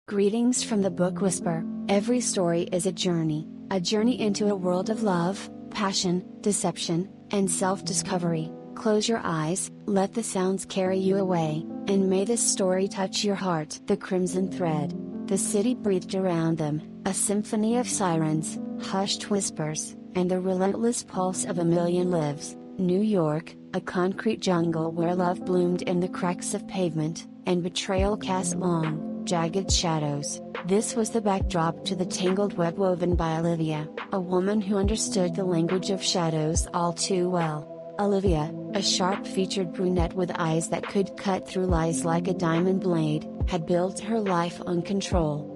Greetings from the Book Whisper. Every story is a journey into a world of love, passion, deception, and self-discovery. Close your eyes, let the sounds carry you away, and may this story touch your heart. The Crimson Thread. The city breathed around them, a symphony of sirens, hushed whispers, and the relentless pulse of a million lives. New York, a concrete jungle where love bloomed in the cracks of pavement, and betrayal cast long, jagged shadows. This was the backdrop to the tangled web woven by Olivia, a woman who understood the language of shadows all too well. Olivia, a sharp-featured brunette with eyes that could cut through lies like a diamond blade, had built her life on control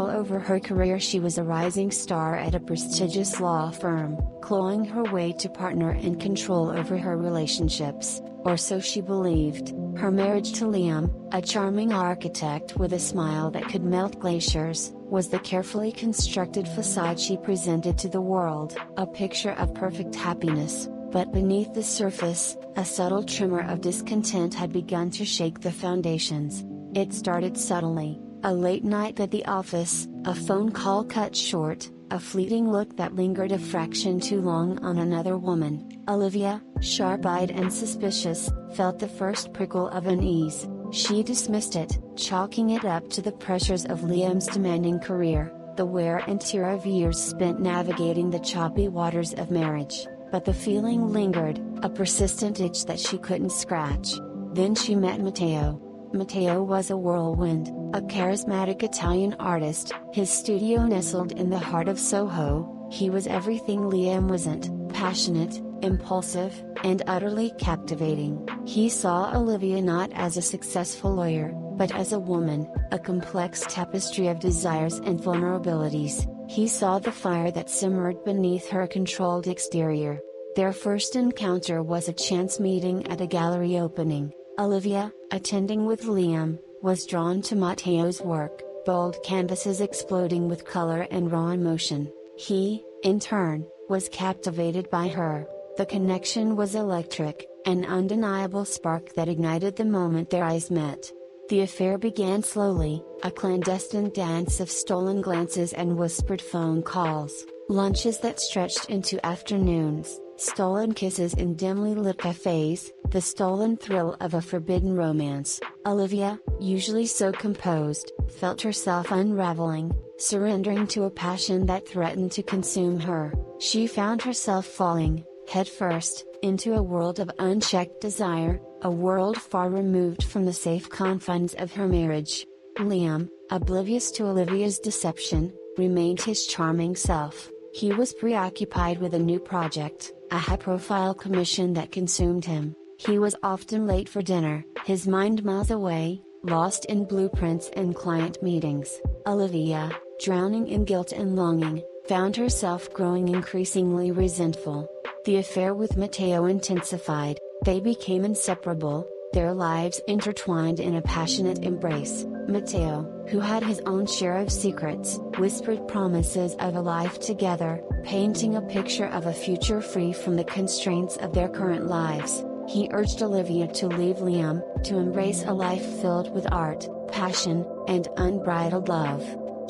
over her career. She was a rising star at a prestigious law firm, clawing her way to partner and control over her relationships, or so she believed. Her marriage to Liam, a charming architect with a smile that could melt glaciers, was the carefully constructed facade she presented to the world, a picture of perfect happiness. But beneath the surface, a subtle tremor of discontent had begun to shake the foundations. It started subtly: a late night at the office, a phone call cut short, a fleeting look that lingered a fraction too long on another woman. Olivia, sharp-eyed and suspicious, felt the first prickle of unease. She dismissed it, chalking it up to the pressures of Liam's demanding career, the wear and tear of years spent navigating the choppy waters of marriage. But the feeling lingered, a persistent itch that she couldn't scratch. Then she met Matteo. Matteo was a whirlwind, a charismatic Italian artist, his studio nestled in the heart of Soho. He was everything Liam wasn't: passionate, impulsive, and utterly captivating. He saw Olivia not as a successful lawyer, but as a woman, a complex tapestry of desires and vulnerabilities. He saw the fire that simmered beneath her controlled exterior. Their first encounter was a chance meeting at a gallery opening. Olivia, attending with Liam, was drawn to Matteo's work, bold canvases exploding with color and raw emotion. He, in turn, was captivated by her. The connection was electric, an undeniable spark that ignited the moment their eyes met. The affair began slowly, a clandestine dance of stolen glances and whispered phone calls, lunches that stretched into afternoons, stolen kisses in dimly lit cafes, the stolen thrill of a forbidden romance. Olivia, usually so composed, felt herself unraveling, surrendering to a passion that threatened to consume her. She found herself falling, headfirst, into a world of unchecked desire, a world far removed from the safe confines of her marriage. Liam, oblivious to Olivia's deception, remained his charming self. He was preoccupied with a new project, a high-profile commission that consumed him. He was often late for dinner, his mind miles away, lost in blueprints and client meetings. Olivia, drowning in guilt and longing, found herself growing increasingly resentful. The affair with Matteo intensified. They became inseparable, their lives intertwined in a passionate embrace. Matteo, who had his own share of secrets, whispered promises of a life together, painting a picture of a future free from the constraints of their current lives. He urged Olivia to leave Liam, to embrace a life filled with art, passion, and unbridled love.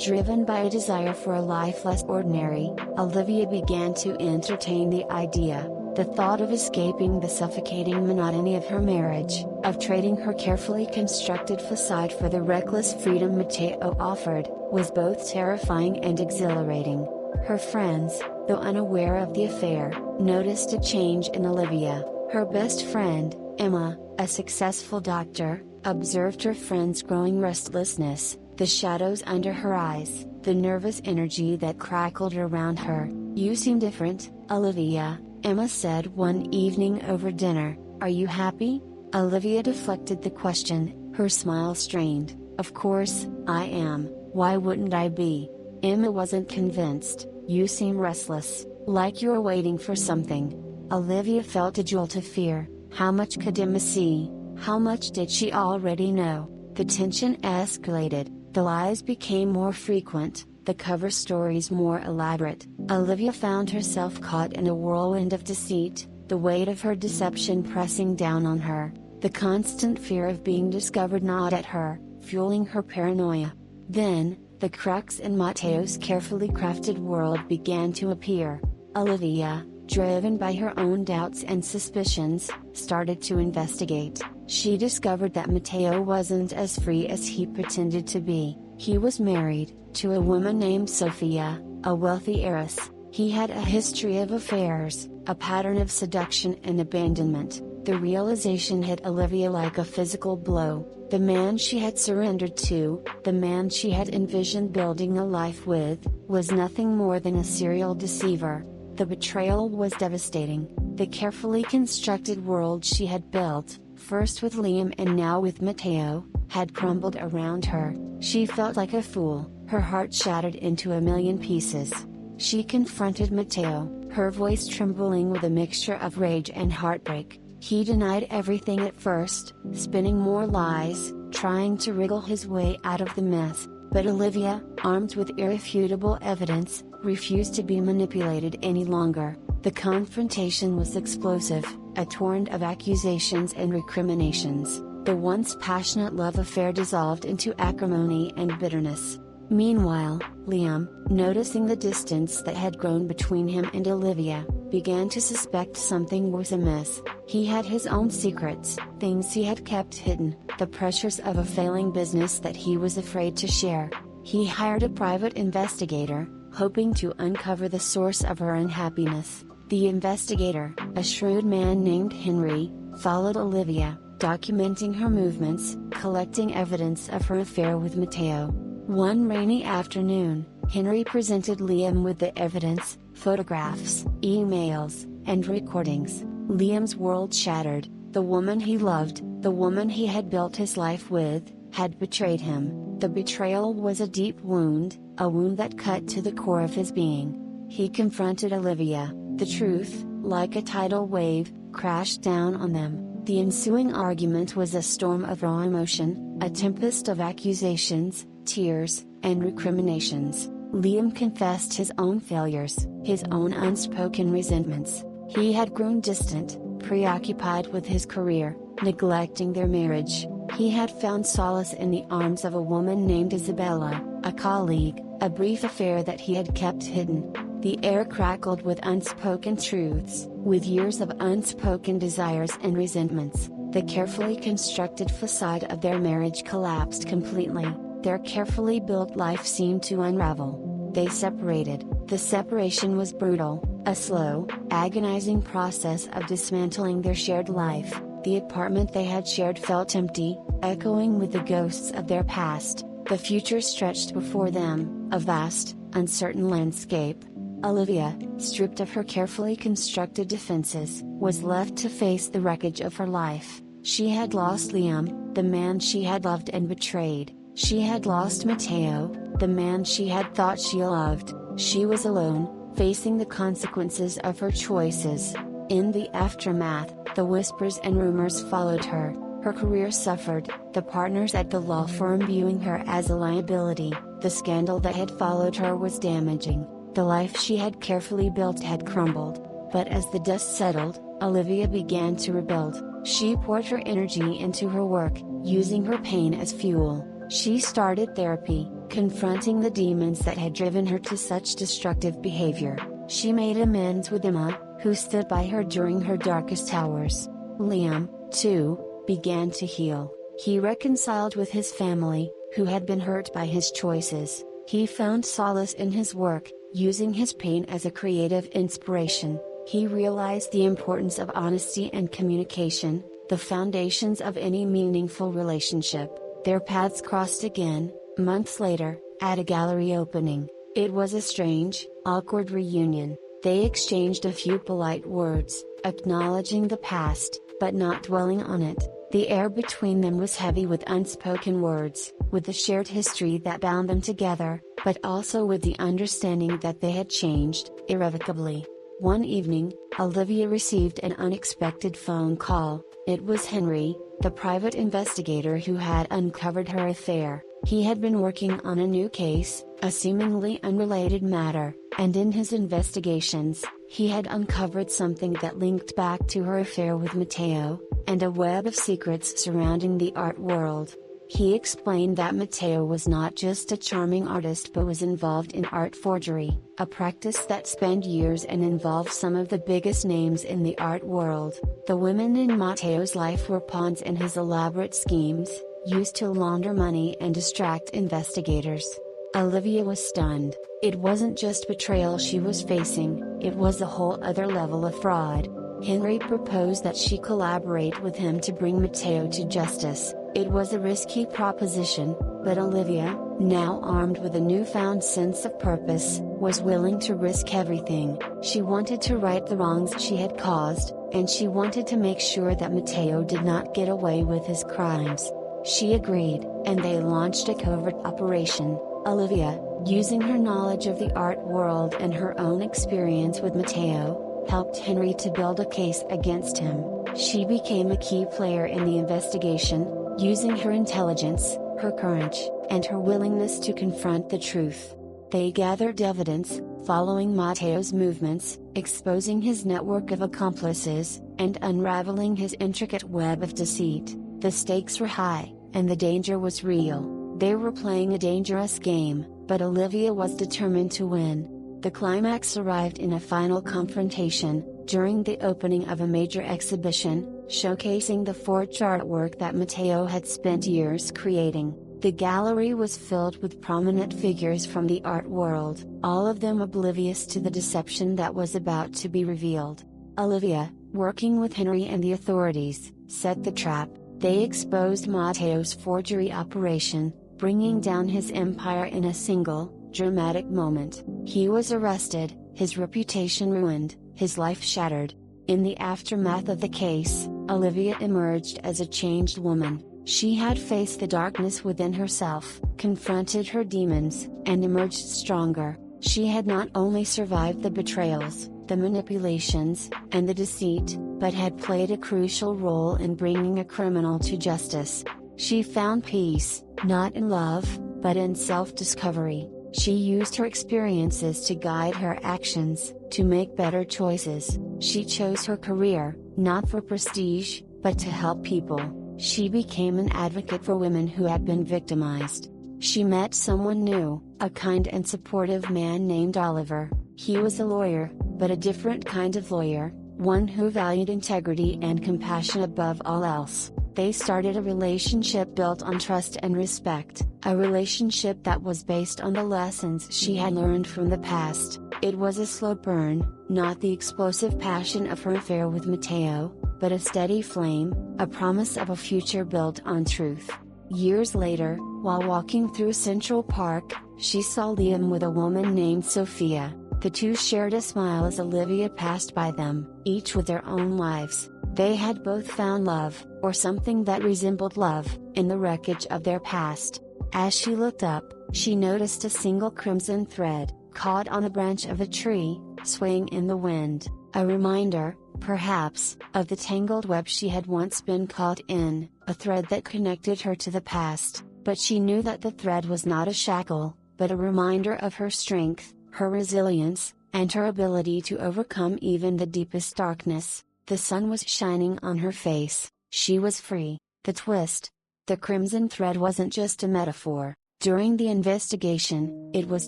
Driven by a desire for a life less ordinary, Olivia began to entertain the idea. The thought of escaping the suffocating monotony of her marriage, of trading her carefully constructed facade for the reckless freedom Matteo offered, was both terrifying and exhilarating. Her friends, though unaware of the affair, noticed a change in Olivia. Her best friend, Emma, a successful doctor, observed her friend's growing restlessness, the shadows under her eyes, the nervous energy that crackled around her. "You seem different, Olivia," Emma said one evening over dinner. "Are you happy?" Olivia deflected the question, her smile strained. "Of course, I am, why wouldn't I be?" Emma wasn't convinced. "You seem restless, like you're waiting for something." Olivia felt a jolt of fear. How much could Emma see? How much did she already know? The tension escalated, the lies became more frequent, the cover stories more elaborate. Olivia found herself caught in a whirlwind of deceit, the weight of her deception pressing down on her, the constant fear of being discovered gnawed at her, fueling her paranoia. Then, the cracks in Matteo's carefully crafted world began to appear. Olivia, driven by her own doubts and suspicions, started to investigate. She discovered that Matteo wasn't as free as he pretended to be. He was married to a woman named Sofia, a wealthy heiress. He had a history of affairs, a pattern of seduction and abandonment. The realization hit Olivia like a physical blow. The man she had surrendered to, the man she had envisioned building a life with, was nothing more than a serial deceiver. The betrayal was devastating. The carefully constructed world she had built, first with Liam and now with Matteo, had crumbled around her. She felt like a fool, her heart shattered into a million pieces. She confronted Matteo, her voice trembling with a mixture of rage and heartbreak. He denied everything at first, spinning more lies, trying to wriggle his way out of the mess. But Olivia, armed with irrefutable evidence, refused to be manipulated any longer. The confrontation was explosive, a torrent of accusations and recriminations. The once passionate love affair dissolved into acrimony and bitterness. Meanwhile, Liam, noticing the distance that had grown between him and Olivia, began to suspect something was amiss. He had his own secrets, things he had kept hidden, the pressures of a failing business that he was afraid to share. He hired a private investigator, hoping to uncover the source of her unhappiness. The investigator, a shrewd man named Henry, followed Olivia, documenting her movements, collecting evidence of her affair with Matteo. One rainy afternoon, Henry presented Liam with the evidence, photographs, emails, and recordings. Liam's world shattered. The woman he loved, the woman he had built his life with, had betrayed him. The betrayal was a deep wound, a wound that cut to the core of his being. He confronted Olivia. The truth, like a tidal wave, crashed down on them. The ensuing argument was a storm of raw emotion, a tempest of accusations, tears, and recriminations. Liam confessed his own failures, his own unspoken resentments. He had grown distant, preoccupied with his career, neglecting their marriage. He had found solace in the arms of a woman named Isabella, a colleague, a brief affair that he had kept hidden. The air crackled with unspoken truths, with years of unspoken desires and resentments. The carefully constructed facade of their marriage collapsed completely. Their carefully built life seemed to unravel. They separated. The separation was brutal, a slow, agonizing process of dismantling their shared life. The apartment they had shared felt empty, echoing with the ghosts of their past. The future stretched before them, a vast, uncertain landscape. Olivia, stripped of her carefully constructed defenses, was left to face the wreckage of her life. She had lost Liam, the man she had loved and betrayed. She had lost Matteo, the man she had thought she loved. She was alone, facing the consequences of her choices. In the aftermath, the whispers and rumors followed her. Her career suffered, the partners at the law firm viewing her as a liability. The scandal that had followed her was damaging. The life she had carefully built had crumbled. But as the dust settled, Olivia began to rebuild. She poured her energy into her work, using her pain as fuel. She started therapy, confronting the demons that had driven her to such destructive behavior. She made amends with Emma, who stood by her during her darkest hours. Liam, too, began to heal. He reconciled with his family, who had been hurt by his choices. He found solace in his work, using his pain as a creative inspiration. He realized the importance of honesty and communication, the foundations of any meaningful relationship. Their paths crossed again, months later, at a gallery opening. It was a strange, awkward reunion. They exchanged a few polite words, acknowledging the past, but not dwelling on it. The air between them was heavy with unspoken words, with the shared history that bound them together, but also with the understanding that they had changed, irrevocably. One evening, Olivia received an unexpected phone call. It was Henry, the private investigator who had uncovered her affair. He had been working on a new case, a seemingly unrelated matter, and in his investigations, he had uncovered something that linked back to her affair with Matteo, and a web of secrets surrounding the art world. He explained that Matteo was not just a charming artist but was involved in art forgery, a practice that spanned years and involved some of the biggest names in the art world. The women in Matteo's life were pawns in his elaborate schemes, used to launder money and distract investigators. Olivia was stunned. It wasn't just betrayal she was facing, it was a whole other level of fraud. Henry proposed that she collaborate with him to bring Matteo to justice. It was a risky proposition, but Olivia, now armed with a newfound sense of purpose, was willing to risk everything. She wanted to right the wrongs she had caused, and she wanted to make sure that Matteo did not get away with his crimes. She agreed, and they launched a covert operation. Olivia, using her knowledge of the art world and her own experience with Matteo, helped Henry to build a case against him. She became a key player in the investigation, using her intelligence, her courage, and her willingness to confront the truth. They gathered evidence, following Matteo's movements, exposing his network of accomplices, and unraveling his intricate web of deceit. The stakes were high, and the danger was real. They were playing a dangerous game, but Olivia was determined to win. The climax arrived in a final confrontation, during the opening of a major exhibition, showcasing the forged artwork that Matteo had spent years creating. The gallery was filled with prominent figures from the art world, all of them oblivious to the deception that was about to be revealed. Olivia, working with Henry and the authorities, set the trap. They exposed Matteo's forgery operation, bringing down his empire in a single, dramatic moment. He was arrested, his reputation ruined, his life shattered. In the aftermath of the case, Olivia emerged as a changed woman. She had faced the darkness within herself, confronted her demons, and emerged stronger. She had not only survived the betrayals, the manipulations, and the deceit, but had played a crucial role in bringing a criminal to justice. She found peace, not in love, but in self-discovery. She used her experiences to guide her actions, to make better choices. She chose her career, not for prestige, but to help people. She became an advocate for women who had been victimized. She met someone new, a kind and supportive man named Oliver. He was a lawyer, but a different kind of lawyer, one who valued integrity and compassion above all else. They started a relationship built on trust and respect, a relationship that was based on the lessons she had learned from the past. It was a slow burn, not the explosive passion of her affair with Matteo, but a steady flame, a promise of a future built on truth. Years later, while walking through Central Park, she saw Liam with a woman named Sophia. The two shared a smile as Olivia passed by them, each with their own lives. They had both found love, or something that resembled love, in the wreckage of their past. As she looked up, she noticed a single crimson thread, caught on a branch of a tree, swaying in the wind, a reminder, perhaps, of the tangled web she had once been caught in, a thread that connected her to the past, but she knew that the thread was not a shackle, but a reminder of her strength, her resilience, and her ability to overcome even the deepest darkness. The sun was shining on her face, she was free. The twist. The crimson thread wasn't just a metaphor. During the investigation, it was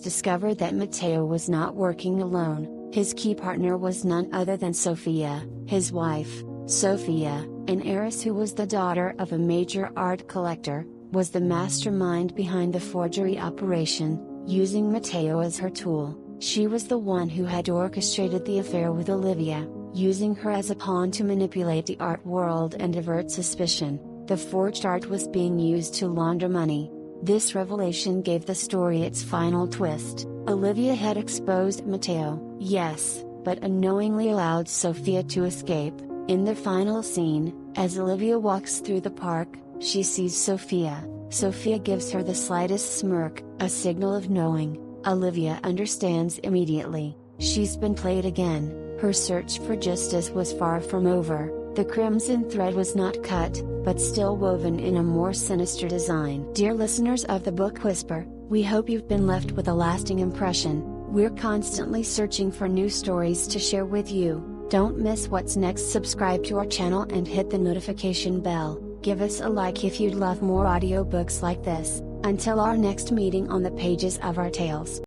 discovered that Matteo was not working alone. His key partner was none other than Sophia, his wife. Sophia, an heiress who was the daughter of a major art collector, was the mastermind behind the forgery operation, using Matteo as her tool. She was the one who had orchestrated the affair with Olivia, using her as a pawn to manipulate the art world and divert suspicion. The forged art was being used to launder money. This revelation gave the story its final twist. Olivia had exposed Matteo, yes, but unknowingly allowed Sophia to escape. In the final scene, as Olivia walks through the park, she sees Sophia. Sophia gives her the slightest smirk, a signal of knowing. Olivia understands immediately. She's been played again. Her search for justice was far from over. The crimson thread was not cut, but still woven in a more sinister design. Dear listeners of the Book Whisper, we hope you've been left with a lasting impression. We're constantly searching for new stories to share with you. Don't miss what's next. Subscribe to our channel and hit the notification bell. Give us a like if you'd love more audiobooks like this. Until our next meeting on the pages of our tales.